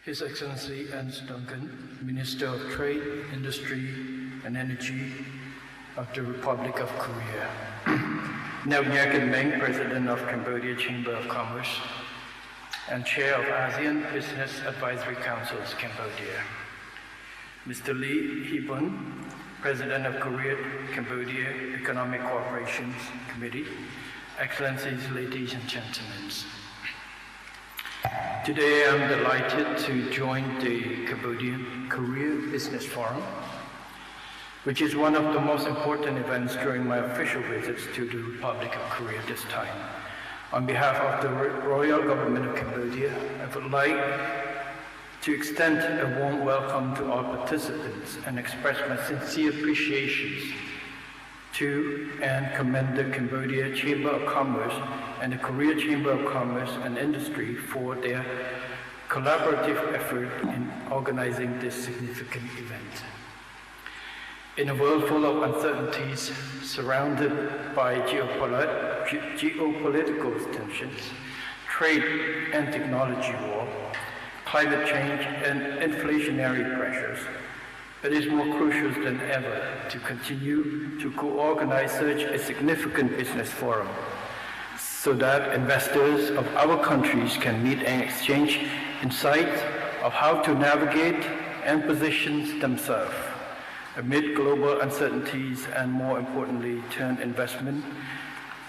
His Excellency Ernst Duncan, Minister of Trade, Industry and Energy of the Republic of Korea. Ngao Nyakin Meng, President of Cambodia Chamber of Commerce and Chair of ASEAN Business Advisory Council's Cambodia. Mr. Lee Hee-bun, President of Korea-Cambodia Economic Cooperation Committee. Excellencies, ladies and gentlemen. Today I'm delighted to join the Cambodian Korea Business Forum, which is one of the most important events during my official visits to the Republic of Korea this time. On behalf of the Royal Government of Cambodia, I would like to extend a warm welcome to all participants and express my sincere appreciation to and commend the Cambodia Chamber of Commerce and the Korea Chamber of Commerce and Industry for their collaborative effort in organizing this significant event. In a world full of uncertainties, surrounded by geopolitical tensions, trade and technology war, climate change and inflationary pressures, it is more crucial than ever to continue to co-organize such a significant business forum so that investors of our countries can meet and exchange insights of how to navigate and position themselves amid global uncertainties and, more importantly, turn investment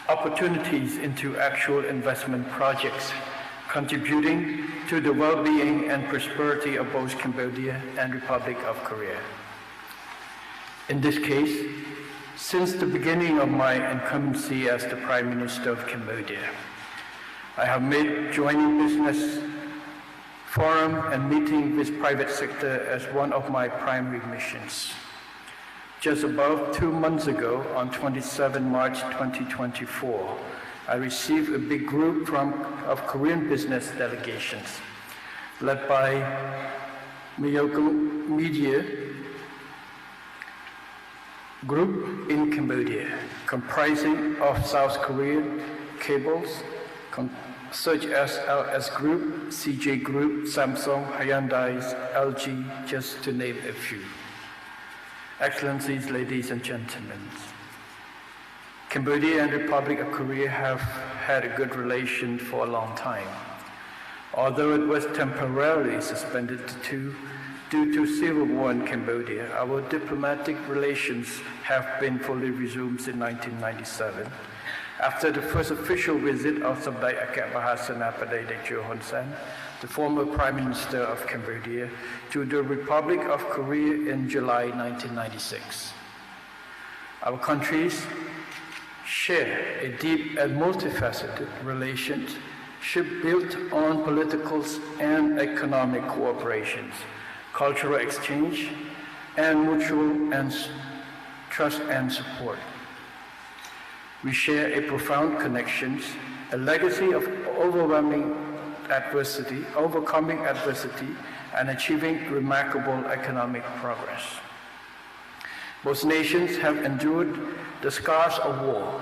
opportunities into actual investment projects contributing to the well-being and prosperity of both Cambodia and Republic of Korea. In this case, since the beginning of my incumbency as the Prime Minister of Cambodia, I have made joining business forum and meeting with private sector as one of my primary missions. Just about 2 months ago, on 27 March 2024, I received a big group of Korean business delegations, led by Miyoko Media Group in Cambodia, comprising of South Korean cables such as LS Group, CJ Group, Samsung, Hyundai, LG, just to name a few. Excellencies, ladies and gentlemen, Cambodia and Republic of Korea have had a good relation for a long time. Although it was temporarily suspended due to civil war in Cambodia, our diplomatic relations have been fully resumed in 1997. After the first official visit of Samdech Akhabahasanapadei Techo Hun Sen, the former Prime Minister of Cambodia, to the Republic of Korea in July 1996. Our countries share a deep and multifaceted relationship built on political and economic cooperations, cultural exchange, and mutual trust and support. We share a profound connection, a legacy of overcoming adversity, and achieving remarkable economic progress. Both nations have endured the scars of war,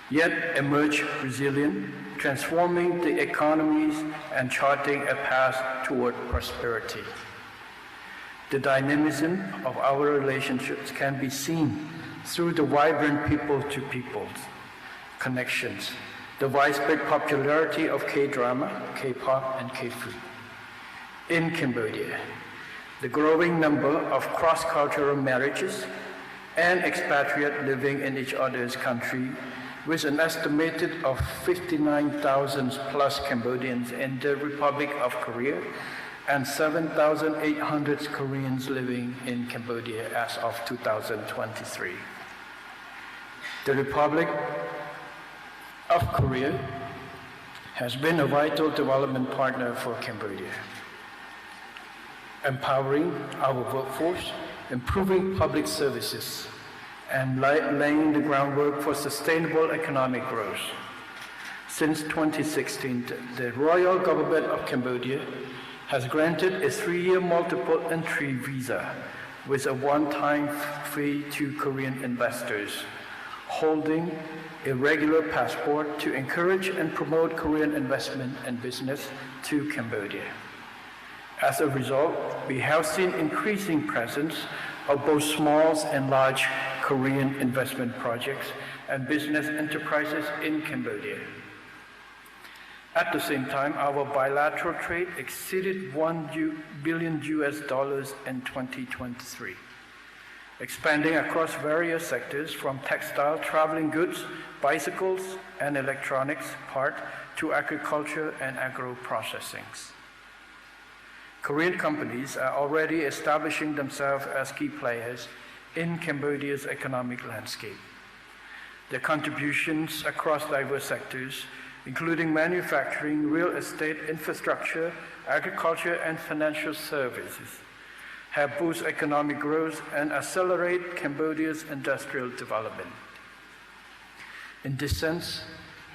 yet emerged resilient, transforming the economies and charting a path toward prosperity. The dynamism of our relationships can be seen through the vibrant people-to-people connections, the widespread popularity of K-drama, K-pop, and K-food. In Cambodia, the growing number of cross-cultural marriages and expatriates living in each other's country, with an estimated of 59,000 plus Cambodians in the Republic of Korea and 7,800 Koreans living in Cambodia as of 2023. The Republic of Korea has been a vital development partner for Cambodia, empowering our workforce, improving public services, and laying the groundwork for sustainable economic growth. Since 2016, the Royal Government of Cambodia has granted a 3-year multiple entry visa with a one-time fee to Korean investors holding a regular passport to encourage and promote Korean investment and business to Cambodia. As a result, we have seen increasing presence of both small and large Korean investment projects and business enterprises in Cambodia. At the same time, our bilateral trade exceeded $1 billion in 2023, expanding across various sectors from textile, traveling goods, bicycles, and electronics part to agriculture and agro-processing. Korean companies are already establishing themselves as key players in Cambodia's economic landscape. Their contributions across diverse sectors, including manufacturing, real estate, infrastructure, agriculture, and financial services, have boosted economic growth and accelerate Cambodia's industrial development. In this sense,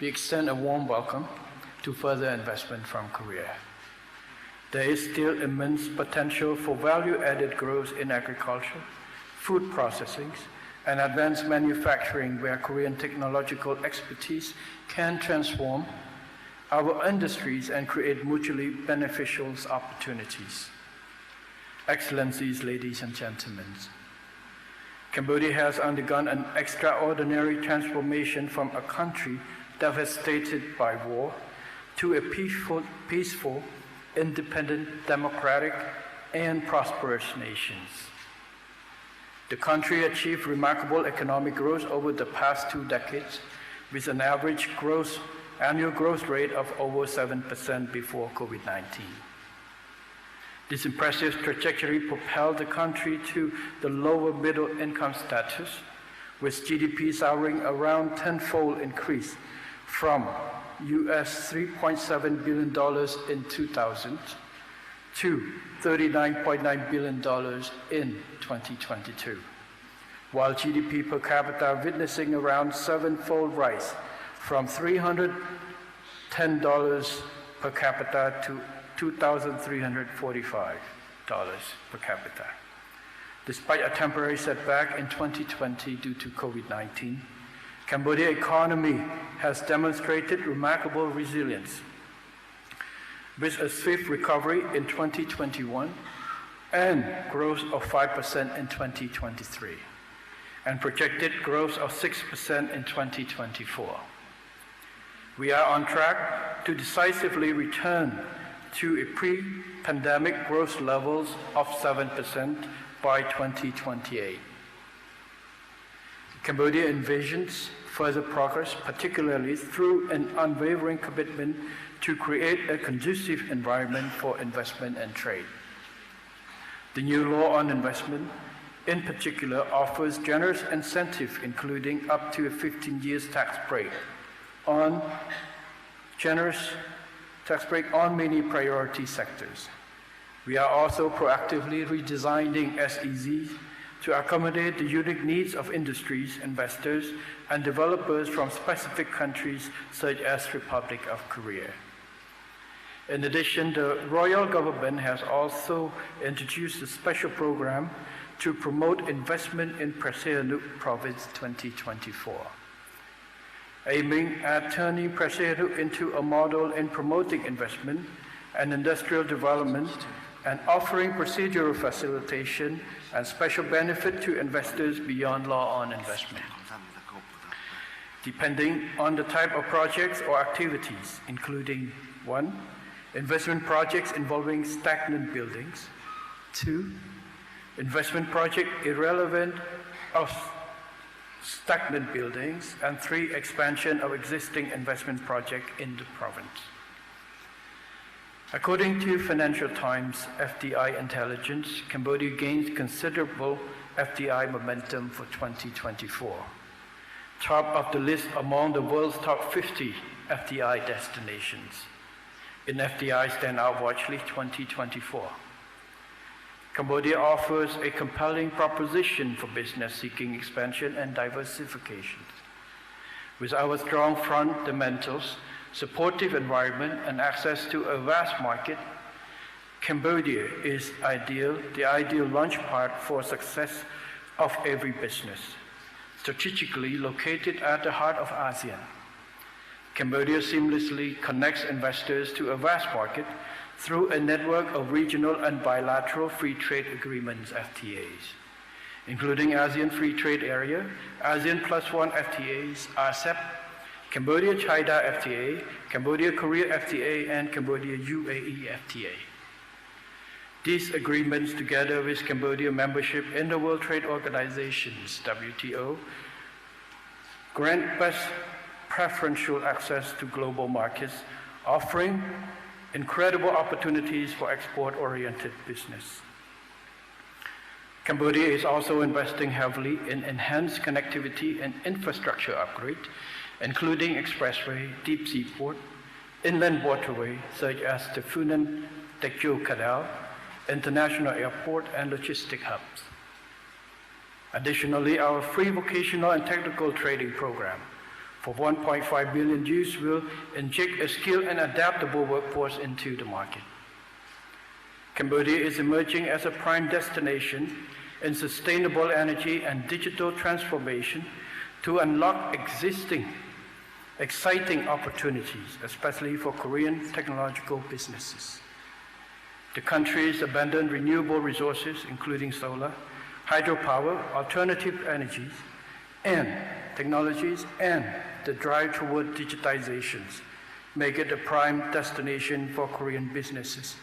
we extend a warm welcome to further investment from Korea. There is still immense potential for value-added growth in agriculture, food processing, and advanced manufacturing where Korean technological expertise can transform our industries and create mutually beneficial opportunities. Excellencies, ladies and gentlemen, Cambodia has undergone an extraordinary transformation from a country devastated by war to a peaceful, independent, democratic, and prosperous nation. The country achieved remarkable economic growth over the past 2 decades, with an average annual growth rate of over 7% before COVID-19. This impressive trajectory propelled the country to the lower middle income status, with GDP soaring around tenfold increase from US $3.7 billion in 2000 to $39.9 billion in 2022, while GDP per capita witnessing around 7-fold rise from $310 per capita to $2,345 per capita. Despite a temporary setback in 2020 due to COVID-19, Cambodia's economy has demonstrated remarkable resilience, with a swift recovery in 2021 and growth of 5% in 2023, and projected growth of 6% in 2024. We are on track to decisively return to a pre-pandemic growth levels of 7% by 2028. Cambodia envisions further progress, particularly through an unwavering commitment to create a conducive environment for investment and trade. The new law on investment, in particular, offers generous incentives, including up to a 15 years tax break on many priority sectors. We are also proactively redesigning SEZ to accommodate the unique needs of industries, investors, and developers from specific countries such as Republic of Korea. In addition, the royal government has also introduced a special program to promote investment in Sihanouk Province 2024, aiming at turning Sihanouk into a model in promoting investment and industrial development and offering procedural facilitation and special benefit to investors beyond law on investment. Depending on the type of projects or activities, including 1, investment projects involving stagnant buildings, 2, investment project irrelevant of stagnant buildings, and 3, expansion of existing investment project in the province. According to Financial Times FDI intelligence, Cambodia gained considerable FDI momentum for 2024, top of the list among the world's top 50 FDI destinations in FDI Standout Watch List 2024. Cambodia offers a compelling proposition for business seeking expansion and diversification. With our strong fundamentals, supportive environment, and access to a vast market, Cambodia is the ideal launchpad for success of every business. Strategically located at the heart of ASEAN, Cambodia seamlessly connects investors to a vast market through a network of regional and bilateral free trade agreements, FTAs, including ASEAN Free Trade Area, ASEAN Plus One FTAs, RCEP, Cambodia-China FTA, Cambodia-Korea FTA, and Cambodia-UAE FTA. These agreements, together with Cambodia membership in the World Trade Organization's WTO, grant us preferential access to global markets, offering incredible opportunities for export-oriented business. Cambodia is also investing heavily in enhanced connectivity and infrastructure upgrade, including expressway, deep sea port, inland waterway, such as the Funan Techo Canal, international airport, and logistic hubs. Additionally, our free vocational and technical training program for 1.5 billion youths will inject a skilled and adaptable workforce into the market. Cambodia is emerging as a prime destination in sustainable energy and digital transformation to unlock existing exciting opportunities, especially for Korean technological businesses. The country's abundant renewable resources, including solar, hydropower, alternative energies, and technologies, and the drive toward digitizations make it a prime destination for Korean businesses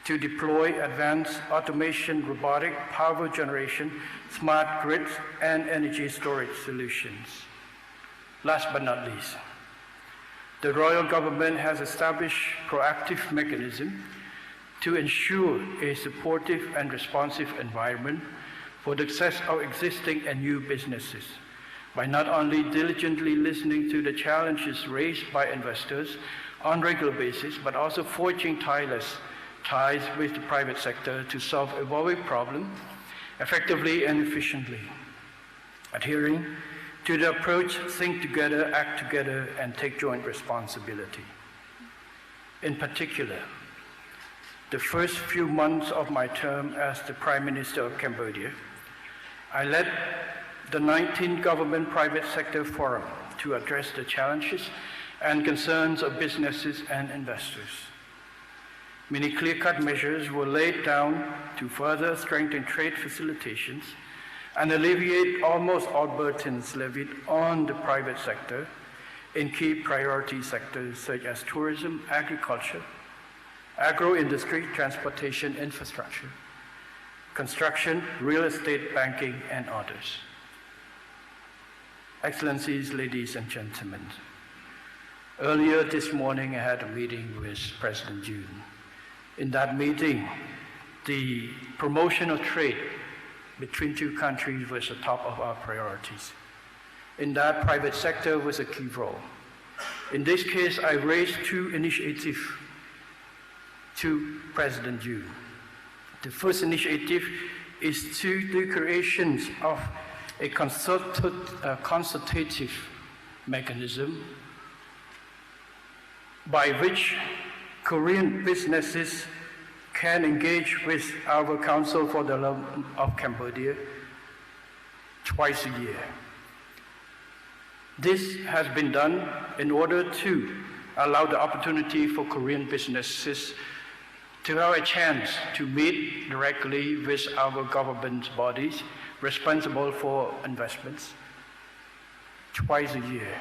to deploy advanced automation, robotic, power generation, smart grids, and energy storage solutions. Last but not least, the royal government has established proactive mechanisms to ensure a supportive and responsive environment for the success of existing and new businesses by not only diligently listening to the challenges raised by investors on a regular basis, but also forging tireless ties with the private sector to solve evolving problems effectively and efficiently, adhering to the approach think together, act together, and take joint responsibility. In particular, the first few months of my term as the Prime Minister of Cambodia, I led the 19th Government Private Sector Forum to address the challenges and concerns of businesses and investors. Many clear-cut measures were laid down to further strengthen trade facilitations and alleviate almost all burdens levied on the private sector in key priority sectors such as tourism, agriculture, agro-industry, transportation, infrastructure, construction, real estate, banking, and others. Excellencies, ladies and gentlemen, earlier this morning I had a meeting with President Yoon. In that meeting, the promotion of trade between two countries was the top of our priorities. In that, private sector was a key role. In this case, I raised two initiatives to President Yoon. The first initiative is to the creation of a consultative mechanism by which Korean businesses can engage with our Council for the Development of Cambodia twice a year. This has been done in order to allow the opportunity for Korean businesses to have a chance to meet directly with our government bodies responsible for investments twice a year.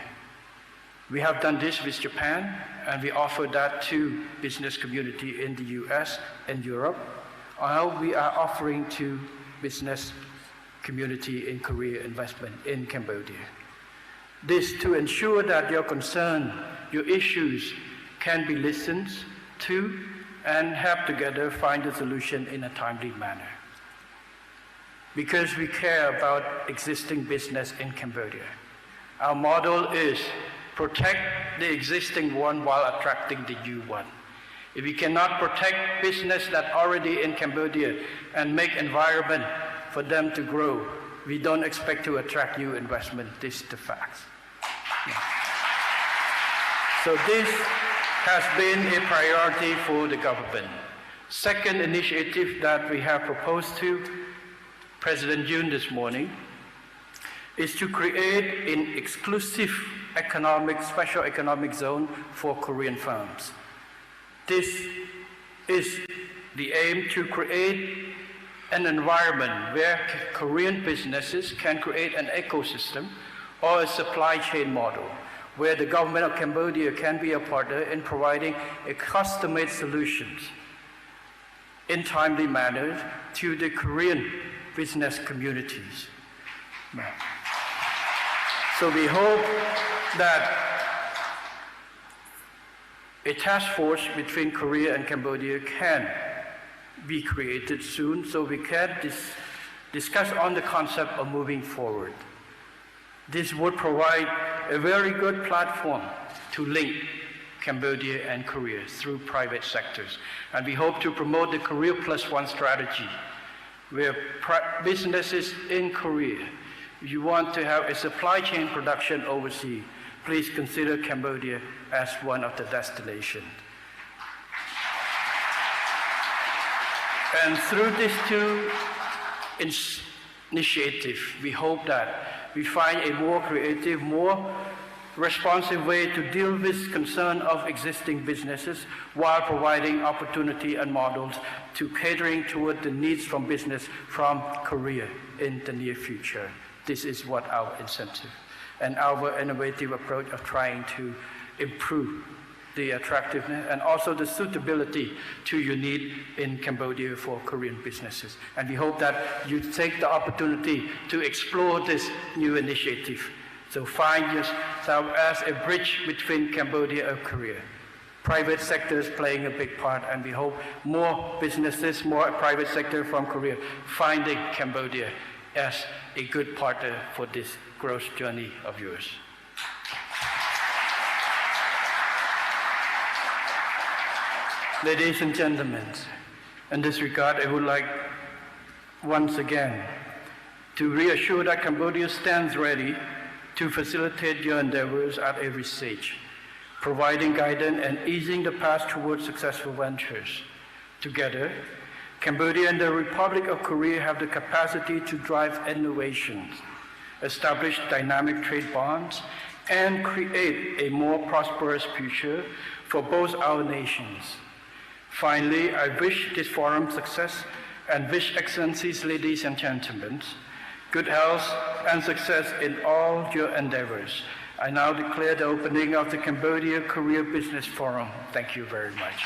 We have done this with Japan, and we offer that to business community in the US and Europe. Now we are offering to business community in Korea investment in Cambodia. This to ensure that your concern, your issues can be listened to and help together find a solution in a timely manner. Because we care about existing business in Cambodia. Our model is protect the existing one while attracting the new one. If we cannot protect business that already in Cambodia and make environment for them to grow, we don't expect to attract new investment. This is the facts. Yeah. So this has been a priority for the government. Second initiative that we have proposed to President Yoon this morning is to create an exclusive special economic zone for Korean firms. This is the aim to create an environment where Korean businesses can create an ecosystem or a supply chain model where the government of Cambodia can be a partner in providing a custom-made solutions in timely manner to the Korean business communities. So we hope that a task force between Korea and Cambodia can be created soon so we can discuss on the concept of moving forward. This would provide a very good platform to link Cambodia and Korea through private sectors. And we hope to promote the Korea Plus One strategy, where businesses in Korea, if you want to have a supply chain production overseas, please consider Cambodia as one of the destinations. And through these two initiatives, we hope that we find a more creative, more responsive way to deal with concern of existing businesses while providing opportunity and models to catering toward the needs from business from Korea in the near future. This is what our incentive and our innovative approach of trying to improve the attractiveness and also the suitability to your need in Cambodia for Korean businesses. And we hope that you take the opportunity to explore this new initiative. So find yourself as a bridge between Cambodia and Korea. Private sector is playing a big part, and we hope more businesses, more private sector from Korea finding Cambodia as a good partner for this growth journey of yours. Ladies and gentlemen, in this regard, I would like once again to reassure that Cambodia stands ready to facilitate your endeavors at every stage, providing guidance and easing the path towards successful ventures. Together, Cambodia and the Republic of Korea have the capacity to drive innovations, establish dynamic trade bonds, and create a more prosperous future for both our nations. Finally, I wish this forum success and wish Excellencies, ladies and gentlemen, good health and success in all your endeavors. I now declare the opening of the Cambodia Korea Business Forum. Thank you very much.